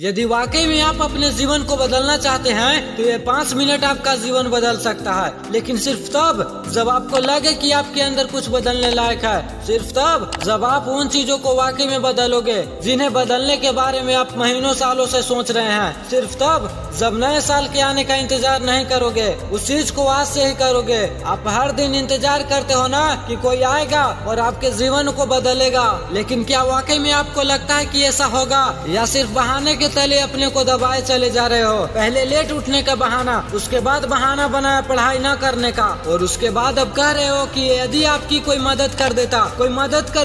यदि वाकई में आप अपने जीवन को बदलना चाहते हैं तो ये 5 मिनट आपका जीवन बदल सकता है, लेकिन सिर्फ तब जब आपको लगे कि आपके अंदर कुछ बदलने लायक है। सिर्फ तब जब आप उन चीजों को वाकई में बदलोगे जिन्हें बदलने के बारे में आप महीनों सालों से सोच रहे हैं। सिर्फ तब जब नए साल के आने का इंतजार नहीं करोगे, उस चीज को आज से ही करोगे। आप हर दिन इंतजार करते हो ना कि कोई आएगा और आपके जीवन को बदलेगा, लेकिन क्या वाकई में आपको लगता है कि ऐसा होगा, या सिर्फ बहाने के तले अपने को दबाए चले जा रहे हो? पहले लेट उठने का बहाना, उसके बाद बहाना बनाया पढ़ाई न करने का, और उसके बाद अब कह रहे हो कि यदि आपकी कोई मदद कर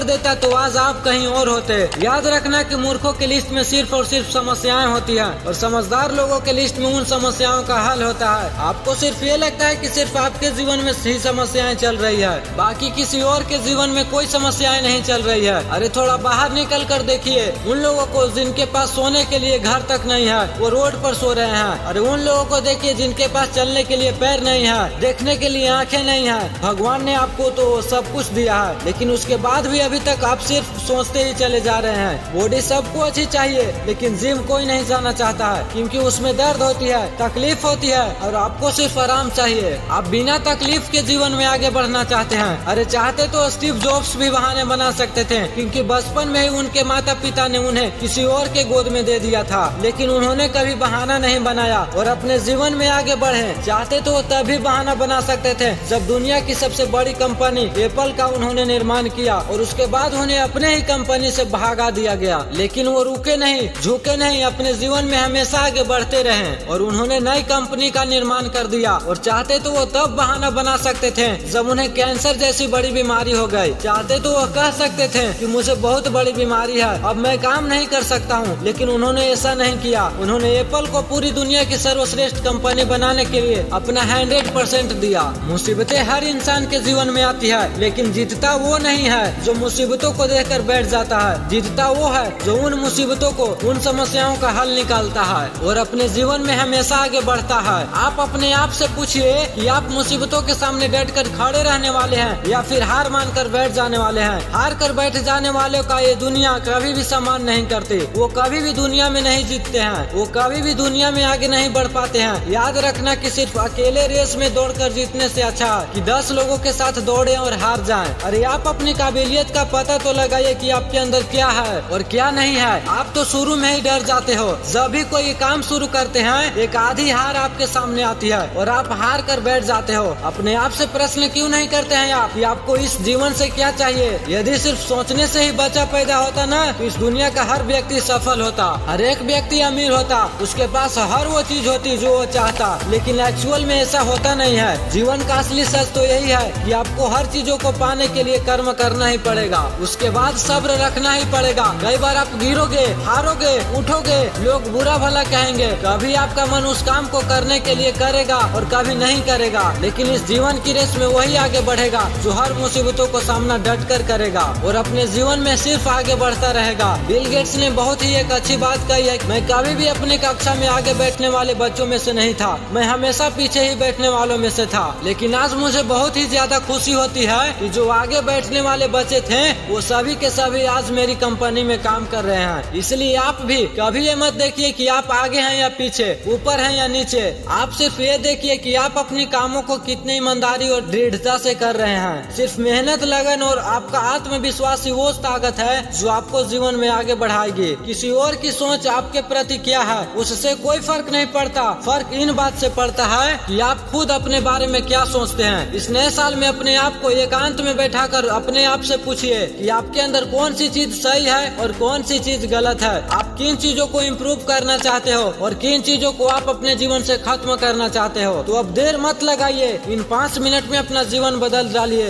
देता तो आज आप कहीं और होते। याद रखना कि मूर्खों की लिस्ट में सिर्फ और सिर्फ समस्याएं होती हैं, और समझदार लोगों के लिस्ट में उन समस्याओं का हल होता है। आपको सिर्फ ये लगता है कि सिर्फ आपके जीवन में ही समस्याएं चल रही है, बाकी किसी और के जीवन में कोई समस्याएं नहीं चल रही है। अरे थोड़ा बाहर निकल कर देखिए उन लोगों को जिनके पास सोने के लिए घर तक नहीं है, वो रोड पर सो रहे हैं। अरे उन लोगों को देखिए जिनके पास चलने के लिए पैर नहीं है, देखने के लिए आंखें नहीं है। भगवान ने आपको तो सब कुछ दिया है, लेकिन उसके बाद भी अभी तक आप सिर्फ सोचते ही चले जा रहे हैं। बॉडी सबको अच्छी चाहिए, लेकिन जिम कोई नहीं जाना चाहता है, क्योंकि उसमें दर्द होती है, तकलीफ होती है, और आपको सिर्फ आराम चाहिए। आप बिना तकलीफ के जीवन में आगे बढ़ना चाहते हैं। अरे चाहते तो स्टीव जॉब्स भी बहाने बना सकते थे, क्योंकि बचपन में ही उनके माता पिता ने उन्हें किसी और के गोद में दे दिया था, लेकिन उन्होंने कभी बहाना नहीं बनाया और अपने जीवन में आगे बढ़े। चाहते तो वो तभी बहाना बना सकते थे जब दुनिया की सबसे बड़ी कंपनी एप्पल का उन्होंने निर्माण किया, और उसके बाद उन्हें अपने ही कंपनी से भागा दिया गया, लेकिन वो रुके नहीं, झुके नहीं, अपने जीवन में हमेशा आगे बढ़ते रहे और उन्होंने नई कंपनी का निर्माण कर दिया। और चाहते तो वो तब बहाना बना सकते थे जब उन्हें कैंसर जैसी बड़ी बीमारी हो गई। चाहते तो वो कह सकते थे कि मुझे बहुत बड़ी बीमारी है, अब मैं काम नहीं कर सकता हूँ, लेकिन उन्होंने ऐसा नहीं किया। उन्होंने एप्पल को पूरी दुनिया की सर्वश्रेष्ठ कंपनी बनाने के लिए अपना 100% दिया। मुसीबतें हर इंसान के जीवन में आती है, लेकिन जीतता वो नहीं है जो मुसीबतों को देखकर बैठ जाता है। जीतता वो है जो उन मुसीबतों को, उन समस्याओं का हल निकालता है और अपने जीवन में हमेशा आगे बढ़ता है। आप अपने आप से पूछिए कि आप मुसीबतों के सामने डटकर खड़े रहने वाले हैं या फिर हार मानकर बैठ जाने वाले हैं। हार कर बैठ जाने वालों का ये दुनिया कभी भी सम्मान नहीं करती, वो कभी भी दुनिया में नहीं जीतते हैं, वो कभी भी दुनिया में आगे नहीं बढ़ पाते हैं। याद रखना कि सिर्फ अकेले रेस में दौड़कर जीतने से अच्छा है कि 10 लोगों के साथ दौड़े और हार जाएं। अरे आप अपनी काबिलियत का पता तो लगाइए कि आपके अंदर क्या है और क्या नहीं है। आप तो शुरू में ही डर जाते हो। जब भी कोई काम शुरू करते हैं, एक आधी हार आपके सामने आती है और आप हार कर बैठ जाते हो। अपने आप से प्रश्न क्यों नहीं करते हैं आप कि आपको इस जीवन से क्या चाहिए? यदि सिर्फ सोचने से ही बच्चा पैदा होता ना, तो इस दुनिया का हर व्यक्ति सफल होता, हर एक व्यक्ति अमीर होता, उसके पास हर वो चीज होती जो वो चाहता, लेकिन एक्चुअल में ऐसा होता नहीं है। जीवन का असली सच तो यही है कि आपको हर चीजों को पाने के लिए कर्म करना ही पड़ेगा, उसके बाद सब्र रखना ही पड़ेगा। कई बार आप गिरोगे, हारोगे, उठोगे, लोग बुरा भला कहेंगे, कभी आपका मन उस काम को करने के लिए करेगा और कभी नहीं करेगा, लेकिन इस जीवन की रेस में वही आगे बढ़ेगा जो हर मुसीबतों को सामना डट कर करेगा और अपने जीवन में सिर्फ आगे बढ़ता रहेगा। बिल गेट्स ने बहुत ही एक अच्छी बात कही है, मैं कभी भी अपनी कक्षा में आगे बैठने वाले बच्चों में से नहीं था, मैं हमेशा पीछे ही बैठने वालों में से था, लेकिन आज मुझे बहुत ही ज्यादा खुशी होती है कि जो आगे बैठने वाले बच्चे थे वो सभी के सभी आज मेरी कंपनी में काम कर रहे हैं। इसलिए आप भी कभी ये मत देखिए कि आप आगे हैं या पीछे, ऊपर हैं या नीचे। आप सिर्फ ये देखिए कि आप अपने कामों को कितनी ईमानदारी और दृढ़ता से कर रहे हैं। सिर्फ मेहनत, लगन और आपका आत्मविश्वास ही वो ताकत है जो आपको जीवन में आगे बढ़ाएगी। किसी और की सोच आपके प्रति क्या है उससे कोई फर्क नहीं पड़ता। फर्क इन बात से पड़ता है कि आप खुद अपने बारे में क्या सोचते हैं। इस नए साल में अपने आप को एकांत में बैठाकर अपने आप से पूछिए कि आपके अंदर कौन सी चीज सही है और कौन सी चीज गलत है। आप किन चीजों को इम्प्रूव करना चाहते हो और किन चीजों को आप अपने जीवन से खत्म करना चाहते हो। तो अब देर मत लगाइए, इन 5 मिनट में अपना जीवन बदल डालिए।